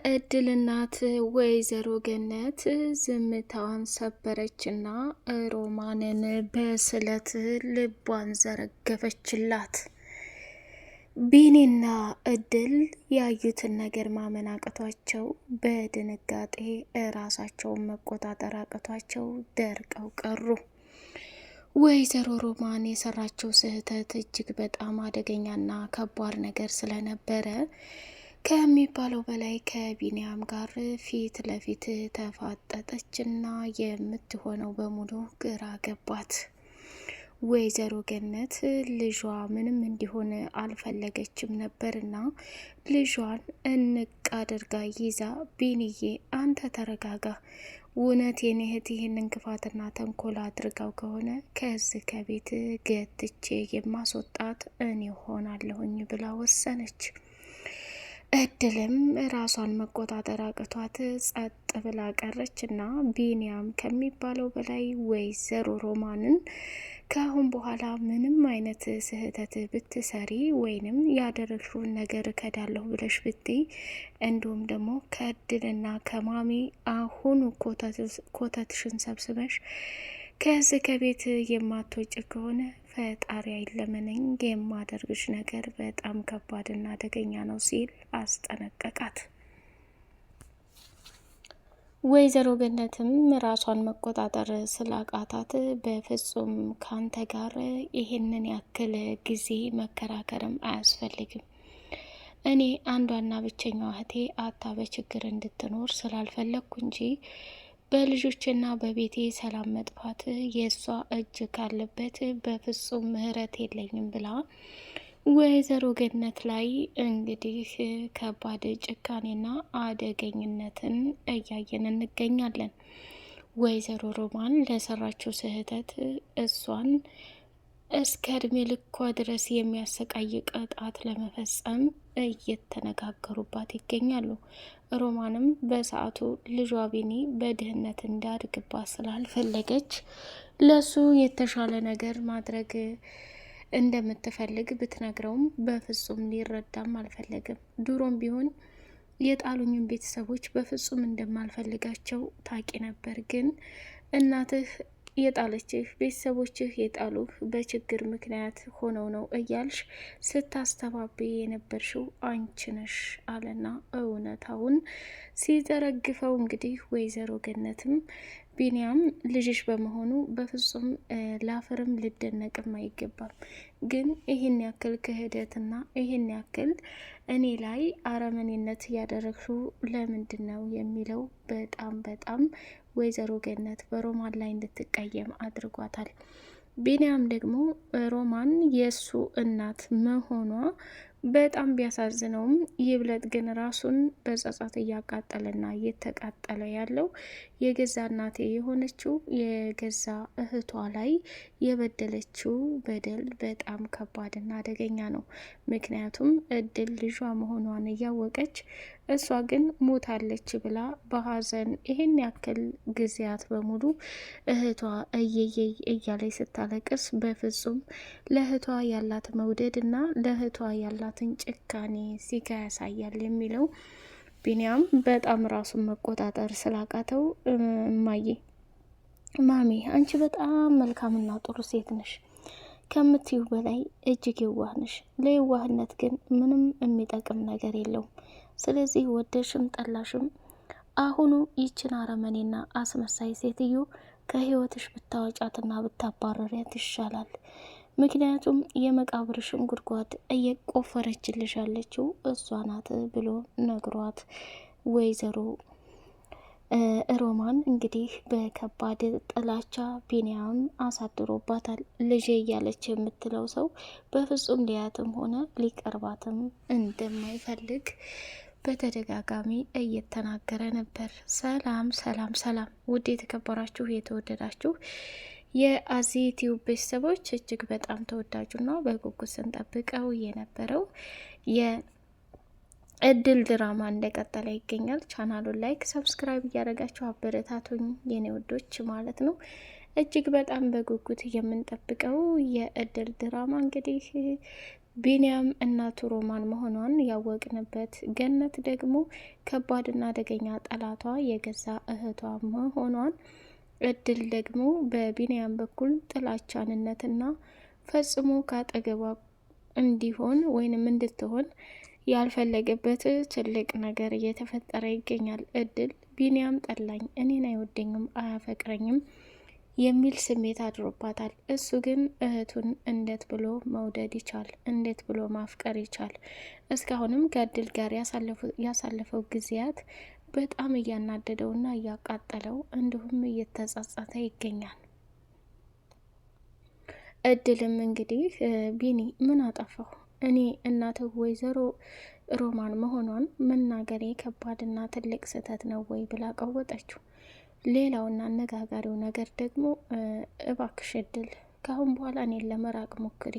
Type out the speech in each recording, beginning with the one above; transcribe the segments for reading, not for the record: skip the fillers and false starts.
የእድል እናት ወይዘሮ ገነት ዝምታዋን ሰበረችና ሮማንን በስለት ልቧን ዘረገፈችላት። ቢኒና እድል ያዩትን ነገር ማመን አቅቷቸው በድንጋጤ ራሳቸውን መቆጣጠር አቅቷቸው ደርቀው ቀሩ። ወይዘሮ ሮማን የሰራችው ስህተት እጅግ በጣም አደገኛና ከባድ ነገር ስለነበረ ከሚባለው በላይ ከቢኒያም ጋር ፊት ለፊት ተፋጠጠችና የምትሆነው በሙሉ ግራ ገባት። ወይዘሮ ገነት ልጇ ምንም እንዲሆን አልፈለገችም ነበርና ልጇን እንቅ አድርጋ ይዛ ቢንዬ አንተ ተረጋጋ፣ እውነት የኔ እህት ይህንን ክፋትና ተንኮል አድርጋው ከሆነ ከዚህ ከቤት ገትቼ የማስወጣት እኔ ሆናለሁኝ ብላ ወሰነች። እድልም ራሷን መቆጣጠር አቅቷት ጸጥ ብላ ቀረች እና ቢኒያም ከሚባለው በላይ ወይዘሮ ሮማንን ከአሁን በኋላ ምንም አይነት ስህተት ብትሰሪ ወይንም ያደረግሽውን ነገር እከዳለሁ ብለሽ ብትይ እንዲሁም ደግሞ ከእድልና ከማሚ አሁኑ ኮተትሽን ሰብስበሽ ከዚህ ከቤት የማትወጭ ከሆነ ፈጣሪ አይለመነኝ፣ የማደርግሽ ነገር በጣም ከባድና አደገኛ ነው ሲል አስጠነቀቃት። ወይዘሮ ገነትም ራሷን መቆጣጠር ስላቃታት በፍጹም ካንተ ጋር ይሄንን ያክል ጊዜ መከራከርም አያስፈልግም። እኔ አንዷና ብቸኛዋ እህቴ አታ በችግር እንድትኖር ስላልፈለግኩ እንጂ በልጆችና በቤቴ ሰላም መጥፋት የእሷ እጅ ካለበት በፍጹም ምህረት የለኝም ብላ ወይዘሮ ገነት ላይ እንግዲህ ከባድ ጭካኔና አደገኝነትን እያየን እንገኛለን። ወይዘሮ ሮማን ለሰራችው ስህተት እሷን እስከ እድሜ ልኳ ድረስ የሚያሰቃይ ቅጣት ለመፈጸም እየተነጋገሩባት ይገኛሉ። ሮማንም በሰዓቱ ልጇ ቢኒ በድህነት እንዳድግባት ስላልፈለገች ለሱ የተሻለ ነገር ማድረግ እንደምትፈልግ ብትነግረውም በፍጹም ሊረዳም አልፈለግም። ድሮም ቢሆን የጣሉኝን ቤተሰቦች በፍጹም እንደማልፈልጋቸው ታቂ ነበር፣ ግን እናትህ የጣለችህ ቤተሰቦችህ የጣሉህ በችግር ምክንያት ሆነው ነው እያልሽ ስታስተባብይ የነበርሽው አንቺ ነሽ አለና እውነታውን ሲዘረግፈው እንግዲህ ወይዘሮ ገነትም ቢኒያም ልጅሽ በመሆኑ በፍጹም ላፍርም ልደነቅም አይገባም፣ ግን ይህን ያክል ክህደትና ይህን ያክል እኔ ላይ አረመኔነት ያደረግሽው ለምንድን ነው የሚለው በጣም ወይዘሮ ገነት በሮማን ላይ እንድትቀየም አድርጓታል። ቢኒያም ደግሞ ሮማን የእሱ እናት መሆኗ በጣም ቢያሳዝነውም ይብለጥ ግን ራሱን በጸጸት እያቃጠለና እየተቃጠለ ያለው የገዛ እናቴ የሆነችው የገዛ እህቷ ላይ የበደለችው በደል በጣም ከባድና አደገኛ ነው። ምክንያቱም እድል ልጇ መሆኗን እያወቀች እሷ ግን ሞታለች ብላ በሀዘን ይህን ያክል ጊዜያት በሙሉ እህቷ እየየይ እያለች ስታለቅስ በፍጹም ለእህቷ ያላት መውደድ እና ለእህቷ ያላትን ጭካኔ ሲጋ ያሳያል የሚለው ቢኒያም በጣም ራሱን መቆጣጠር ስላቃተው ማሚ አንቺ በጣም መልካምና ጥሩ ሴት ነሽ፣ ከምትዩ በላይ እጅግ የዋህ ነሽ። ለየዋህነት ግን ምንም የሚጠቅም ነገር የለውም። ስለዚህ ወደሽም ጠላሽም አሁኑ ይችን አረመኔና አስመሳይ ሴትዮ ከህይወትሽ ብታወጫትና ብታባረሪያት ይሻላል። ምክንያቱም የመቃብርሽን ጉድጓድ እየቆፈረችልሽ ያለችው እሷ ናት ብሎ ነግሯት ወይዘሮ ሮማን እንግዲህ በከባድ ጥላቻ ቢኒያም አሳድሮባታል። ልጄ እያለች የምትለው ሰው በፍጹም ሊያትም ሆነ ሊቀርባትም እንደማይፈልግ በተደጋጋሚ እየተናገረ ነበር። ሰላም ውድ የተከበራችሁ የተወደዳችሁ የአዚ ቲዩብ ቤተሰቦች እጅግ በጣም ተወዳጁና በጉጉት ስንጠብቀው የነበረው የእድል ድራማ እንደቀጠለ ይገኛል። ቻናሉን ላይክ፣ ሰብስክራይብ እያደረጋችሁ አበረታቱኝ የኔ ወዶች ማለት ነው። እጅግ በጣም በጉጉት የምንጠብቀው የእድል ድራማ እንግዲህ ቢኒያም እናቱ ሮማን መሆኗን ያወቅንበት፣ ገነት ደግሞ ከባድና አደገኛ ጠላቷ የገዛ እህቷ መሆኗን፣ እድል ደግሞ በቢኒያም በኩል ጥላቻንነትና ፈጽሞ ካጠገቧ እንዲሆን ወይንም እንድትሆን ያልፈለገበት ትልቅ ነገር እየተፈጠረ ይገኛል። እድል ቢኒያም ጠላኝ፣ እኔን አይወደኝም፣ አያፈቅረኝም የሚል ስሜት አድሮባታል። እሱ ግን እህቱን እንዴት ብሎ መውደድ ይቻል? እንዴት ብሎ ማፍቀር ይቻል? እስካሁንም ከእድል ጋር ያሳለፈው ጊዜያት በጣም እያናደደውና እያቃጠለው እንዲሁም እየተጸጸተ ይገኛል። እድልም እንግዲህ ቢኒ ምን አጠፋሁ እኔ እናትህ ወይዘሮ ሮማን መሆኗን መናገሬ ከባድና ትልቅ ስህተት ነው ወይ ብላ ቀወጠችው። ሌላውና አነጋጋሪው ነገር ደግሞ እባክሽ እድል ካሁን በኋላ እኔን ለመራቅ ሞክሪ፣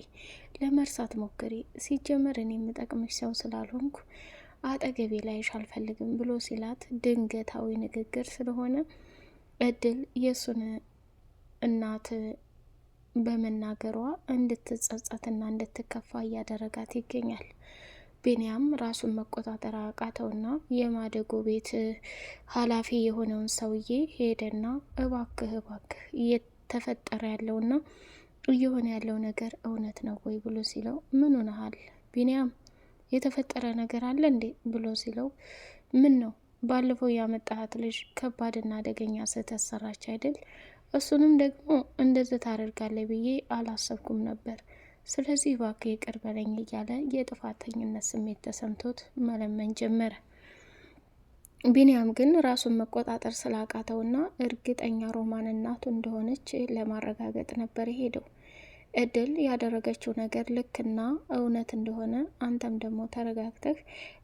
ለመርሳት ሞክሪ። ሲጀመር እኔ የምጠቅምሽ ሰው ስላልሆንኩ አጠገቤ ላይሽ አልፈልግም ብሎ ሲላት ድንገታዊ ንግግር ስለሆነ እድል የእሱን እናት በመናገሯ እንድትጸጸትና እንድትከፋ እያደረጋት ይገኛል። ቢኒያም ራሱን መቆጣጠር አቃተውና የማደጎ ቤት ኃላፊ የሆነውን ሰውዬ ሄደና እባክህ እየተፈጠረ ያለውና እየሆነ ያለው ነገር እውነት ነው ወይ ብሎ ሲለው ምን ሆነሃል ቢኒያም የተፈጠረ ነገር አለ እንዴ ብሎ ሲለው ምን ነው ባለፈው ያመጣሃት ልጅ ከባድና አደገኛ ስህተት ሰራች አይደል? እሱንም ደግሞ እንደዚህ ታደርጋለህ ብዬ አላሰብኩም ነበር። ስለዚህ እባክህ ይቅር በለኝ እያለ የጥፋተኝነት ስሜት ተሰምቶት መለመን ጀመረ። ቢኒያም ግን ራሱን መቆጣጠር ስላቃተውና እርግጠኛ ሮማን እናቱ እንደሆነች ለማረጋገጥ ነበር ሄደው። እድል ያደረገችው ነገር ልክና እውነት እንደሆነ አንተም ደግሞ ተረጋግተህ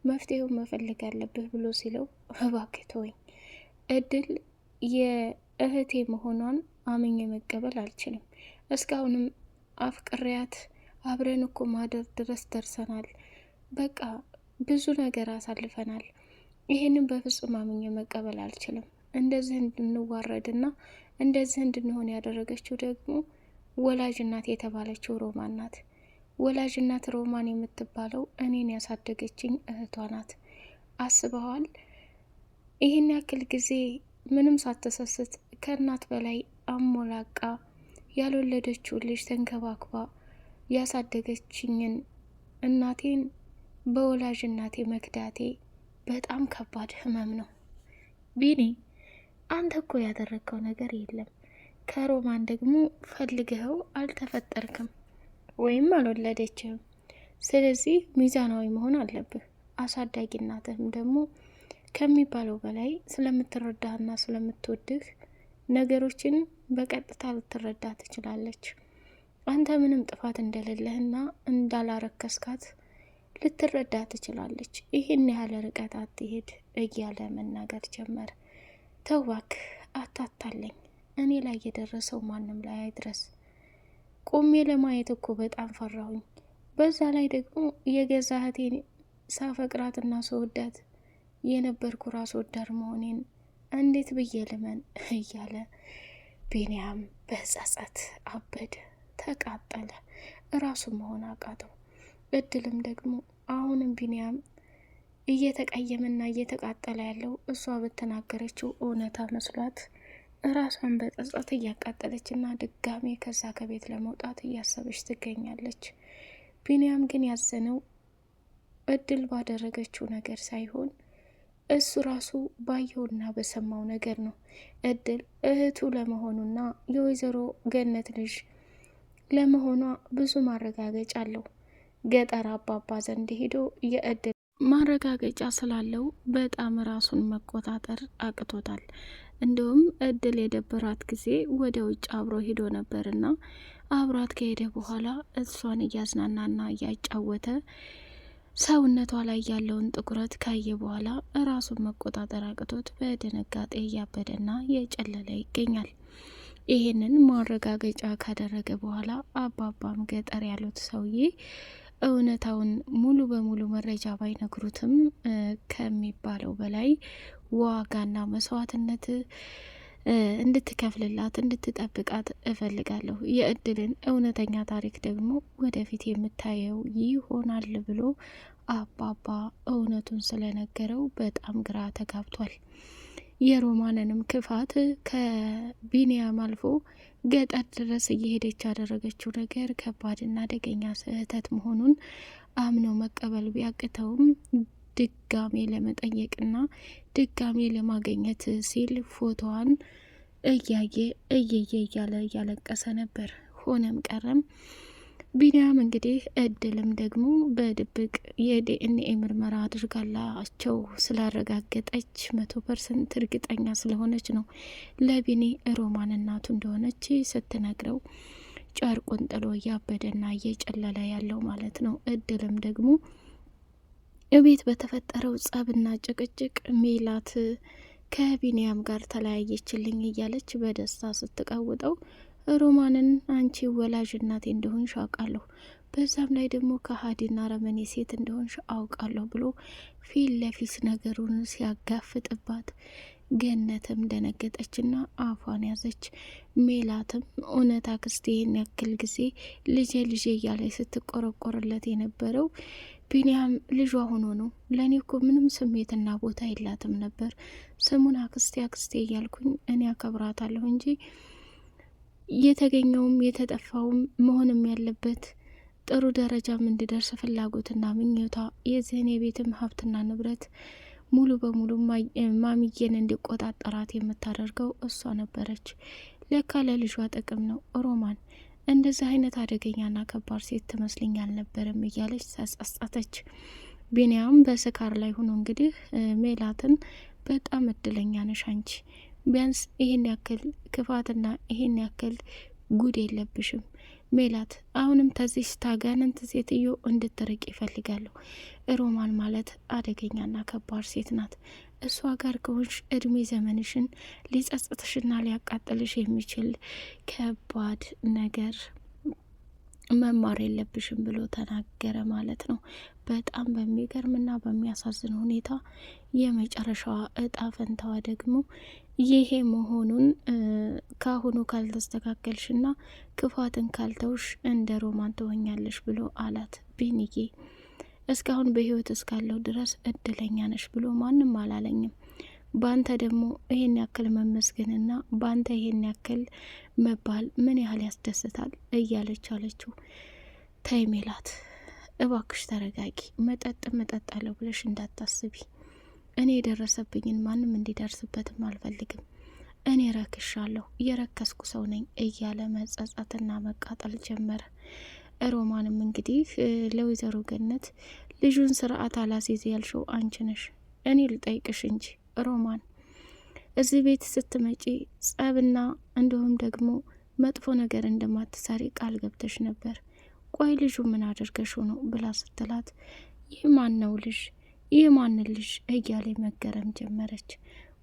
መፍትሄው መፈለግ አለብህ ብሎ ሲለው እባክህ ተወኝ፣ እድል የእህቴ መሆኗን አምኜ መቀበል አልችልም። እስካሁንም አፍቅሪያት አብረን እኮ ማደር ድረስ ደርሰናል። በቃ ብዙ ነገር አሳልፈናል። ይህንን በፍጹም አምኜ መቀበል አልችልም። እንደዚህ እንድንዋረድና እንደዚህ እንድንሆን ያደረገችው ደግሞ ወላጅ እናት የተባለችው ሮማን ናት። ወላጅ እናት ሮማን የምትባለው እኔን ያሳደገችኝ እህቷ ናት። አስበዋል? ይህን ያክል ጊዜ ምንም ሳትሰስት ከእናት በላይ አሞላቃ ያልወለደችው ልጅ ተንከባክባ ያሳደገችኝን እናቴን በወላጅ እናቴ መክዳቴ በጣም ከባድ ህመም ነው። ቢኒ አንተ እኮ ያደረግከው ነገር የለም። ከሮማን ደግሞ ፈልገኸው አልተፈጠርክም ወይም አልወለደችህም። ስለዚህ ሚዛናዊ መሆን አለብህ። አሳዳጊ እናትህም ደግሞ ከሚባለው በላይ ስለምትረዳህና ስለምትወድህ ነገሮችን በቀጥታ ልትረዳ ትችላለች። አንተ ምንም ጥፋት እንደሌለህና እንዳላረከስካት ልትረዳ ትችላለች። ይህን ያህል ርቀት አትሄድ እያለ መናገር ጀመረ። ተው እባክህ አታታለኝ። እኔ ላይ የደረሰው ማንም ላይ አይድረስ። ቆሜ ለማየት እኮ በጣም ፈራሁኝ። በዛ ላይ ደግሞ የገዛ እህቴን ሳፈቅራትና ስወዳት የነበርኩ ራስ ወዳድ መሆኔን እንዴት ብዬ ልመን እያለ ቢኒያም በጸጸት አበደ፣ ተቃጠለ፣ እራሱ መሆን አቃተው። እድልም ደግሞ አሁንም ቢኒያም እየተቀየመና እየተቃጠለ ያለው እሷ በተናገረችው እውነታ መስሏት ራሷን በጸጸት እያቃጠለችና ድጋሜ ከዛ ከቤት ለመውጣት እያሰበች ትገኛለች። ቢኒያም ግን ያዘነው እድል ባደረገችው ነገር ሳይሆን እሱ ራሱ ባየውና በሰማው ነገር ነው። እድል እህቱ ለመሆኑና የወይዘሮ ገነት ልጅ ለመሆኗ ብዙ ማረጋገጫ አለው። ገጠር አባባ ዘንድ ሄዶ የእድል ማረጋገጫ ስላለው በጣም ራሱን መቆጣጠር አቅቶታል። እንዲሁም እድል የደበራት ጊዜ ወደ ውጭ አብሮ ሄዶ ነበርና አብሯት ከሄደ በኋላ እሷን እያዝናናና እያጫወተ ሰውነቷ ላይ ያለውን ጥቁረት ካየ በኋላ ራሱን መቆጣጠር አቅቶት በድንጋጤ እያበደና እየጨለለ ይገኛል። ይህንን ማረጋገጫ ካደረገ በኋላ አባባም ገጠር ያሉት ሰውዬ እውነታውን ሙሉ በሙሉ መረጃ ባይነግሩትም ከሚባለው በላይ ዋጋና መስዋዕትነት እንድትከፍልላት እንድትጠብቃት እፈልጋለሁ። የእድልን እውነተኛ ታሪክ ደግሞ ወደፊት የምታየው ይሆናል ብሎ አባባ እውነቱን ስለነገረው በጣም ግራ ተጋብቷል። የሮማንንም ክፋት ከቢኒያም አልፎ ገጠር ድረስ እየሄደች ያደረገችው ነገር ከባድና አደገኛ ስህተት መሆኑን አምኖ መቀበል ቢያቅተውም ድጋሜ ለመጠየቅና ድጋሜ ለማግኘት ሲል ፎቶዋን እያየ እያለ እያለቀሰ ነበር። ሆነም ቀረም ቢኒያም እንግዲህ እድልም ደግሞ በድብቅ የዲኤንኤ ምርመራ አድርጋላቸው ስላረጋገጠች 100% እርግጠኛ ስለሆነች ነው ለቢኒ ሮማን እናቱ እንደሆነች ስትነግረው ጨርቁን ጥሎ እያበደና እየጨለለ ያለው ማለት ነው። እድልም ደግሞ እቤት በተፈጠረው ጸብና ጭቅጭቅ ሜላት ከቢኒያም ጋር ተለያየችልኝ እያለች በደስታ ስትቀውጠው ሮማንን አንቺ ወላጅ እናቴ እንደሆንሽ አውቃለሁ፣ በዛም ላይ ደግሞ ከሀዲና ረመኔ ሴት እንደሆንሽ አውቃለሁ ብሎ ፊት ለፊት ነገሩን ሲያጋፍጥባት ገነትም ደነገጠችና አፏን ያዘች። ሜላትም እውነት አክስቴ ይህን ያክል ጊዜ ልጄ እያለች ስትቆረቆርለት የነበረው ቢኒያም ልጇ ሆኖ ነው። ለእኔ እኮ ምንም ስሜትና ቦታ የላትም ነበር። ስሙን አክስቴ እያልኩኝ እኔ አከብራታለሁ እንጂ የተገኘውም የተጠፋውም መሆንም ያለበት ጥሩ ደረጃም እንዲደርስ ፍላጎትና ምኞቷ የዚህን የቤትም ሀብትና ንብረት ሙሉ በሙሉ ማሚዬን እንዲቆጣጠራት የምታደርገው እሷ ነበረች። ለካ ለልጇ ጥቅም ነው። ሮማን እንደዚህ አይነት አደገኛና ከባድ ሴት ትመስልኝ አልነበረም እያለች ተጸጸተች። ቢኒያም በስካር ላይ ሆኖ እንግዲህ ሜላትን በጣም እድለኛ ነሽ አንቺ፣ ቢያንስ ይሄን ያክል ክፋትና ይሄን ያክል ጉድ የለብሽም ሜላት። አሁንም ተዚህ ታጋንንት ሴትዮ እንድትርቅ ይፈልጋለሁ። ሮማን ማለት አደገኛና ከባድ ሴት ናት። እሷ ጋር ከሆንሽ እድሜ ዘመንሽን ሊጸጽትሽና ሊያቃጥልሽ የሚችል ከባድ ነገር መማር የለብሽም ብሎ ተናገረ ማለት ነው። በጣም በሚገርምና በሚያሳዝን ሁኔታ የመጨረሻዋ እጣ ፈንታዋ ደግሞ ይሄ መሆኑን ካሁኑ ካልተስተካከልሽና ክፋትን ካልተውሽ እንደ ሮማን ትሆኛለሽ ብሎ አላት። ቢኒዬ እስካሁን በህይወት እስካለው ድረስ እድለኛ ነሽ ብሎ ማንም አላለኝም። ባንተ ደግሞ ይሄን ያክል መመስገንና ባንተ ይሄን ያክል መባል ምን ያህል ያስደስታል እያለች አለችው። ተይ ሜላት እባክሽ ተረጋጊ። መጠጣለሁ ብለሽ እንዳታስቢ። እኔ የደረሰብኝን ማንም እንዲደርስበትም አልፈልግም። እኔ ረክሻለሁ፣ የረከስኩ ሰው ነኝ እያለ መጸጸትና መቃጠል ጀመረ። ሮማንም እንግዲህ ለወይዘሮ ገነት ልጁን ስርዓት አላሲዝ ያልሽው አንቺ ነሽ። እኔ ልጠይቅሽ እንጂ ሮማን እዚህ ቤት ስትመጪ ጸብና እንዲሁም ደግሞ መጥፎ ነገር እንደማትሰሪ ቃል ገብተሽ ነበር። ቆይ ልጁ ምን አድርገሽው ነው ብላ ስትላት ይህ ማን ነው ልጅ? ይህ ማን ልጅ እያለ መገረም ጀመረች።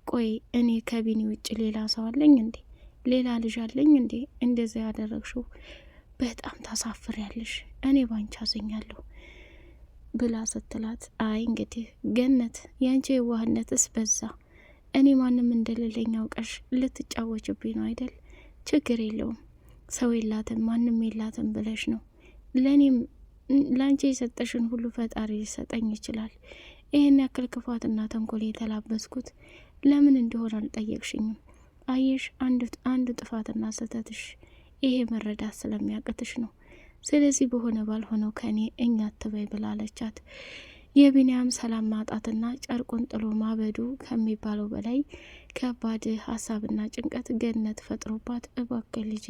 ቆይ እኔ ከቢኒ ውጭ ሌላ ሰው አለኝ እንዴ? ሌላ ልጅ አለኝ እንዴ? እንደዛ ያደረግሽው በጣም ታሳፍሪያለሽ። እኔ ባንቺ አዘኛለሁ ብላ ስትላት አይ እንግዲህ ገነት ያንቺ የዋህነትስ በዛ። እኔ ማንም እንደሌለኝ አውቀሽ ልትጫወችብኝ ነው አይደል? ችግር የለውም ሰው የላትም ማንም የላትም ብለሽ ነው። ለእኔም ለአንቺ የሰጠሽን ሁሉ ፈጣሪ ሊሰጠኝ ይችላል። ይህን ያክል ክፋትና ተንኮል የተላበስኩት ለምን እንደሆነ አልጠየቅሽኝም። አየሽ አንዱ ጥፋትና ስህተትሽ ይሄ መረዳት ስለሚያቅትሽ ነው። ስለዚህ በሆነ ባልሆነው ከኔ እኛ አትበይ ብላለቻት። የቢኒያም ሰላም ማጣትና ጨርቁን ጥሎ ማበዱ ከሚባለው በላይ ከባድ ሀሳብና ጭንቀት ገነት ፈጥሮባት እባክህ ልጄ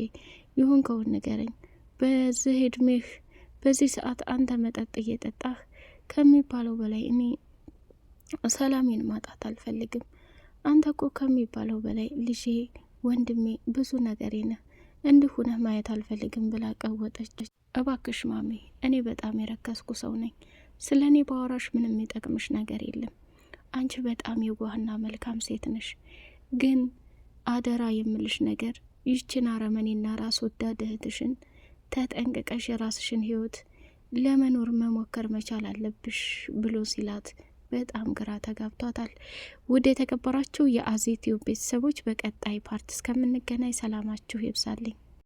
የሆንከውን ንገረኝ። በዚህ እድሜህ በዚህ ሰዓት አንተ መጠጥ እየጠጣህ ከሚባለው በላይ እኔ ሰላሜን ማጣት አልፈልግም። አንተ እኮ ከሚባለው በላይ ልጄ፣ ወንድሜ፣ ብዙ ነገሬ ነህ። እንዲሁነህ ማየት አልፈልግም ብላ ቀወጠች። እባክሽ ማሜ እኔ በጣም የረከስኩ ሰው ነኝ። ስለ እኔ ባወራሽ ምንም የሚጠቅምሽ ነገር የለም። አንቺ በጣም የዋህና መልካም ሴት ነሽ። ግን አደራ የምልሽ ነገር ይችን አረመኔና ራስ ወዳድ እህትሽን ተጠንቅቀሽ የራስሽን ህይወት ለመኖር መሞከር መቻል አለብሽ ብሎ ሲላት በጣም ግራ ተጋብቷታል። ውድ የተከበራችሁ የአዜቲው ቤተሰቦች በቀጣይ ፓርት እስከምንገናኝ ሰላማችሁ ይብዛልኝ።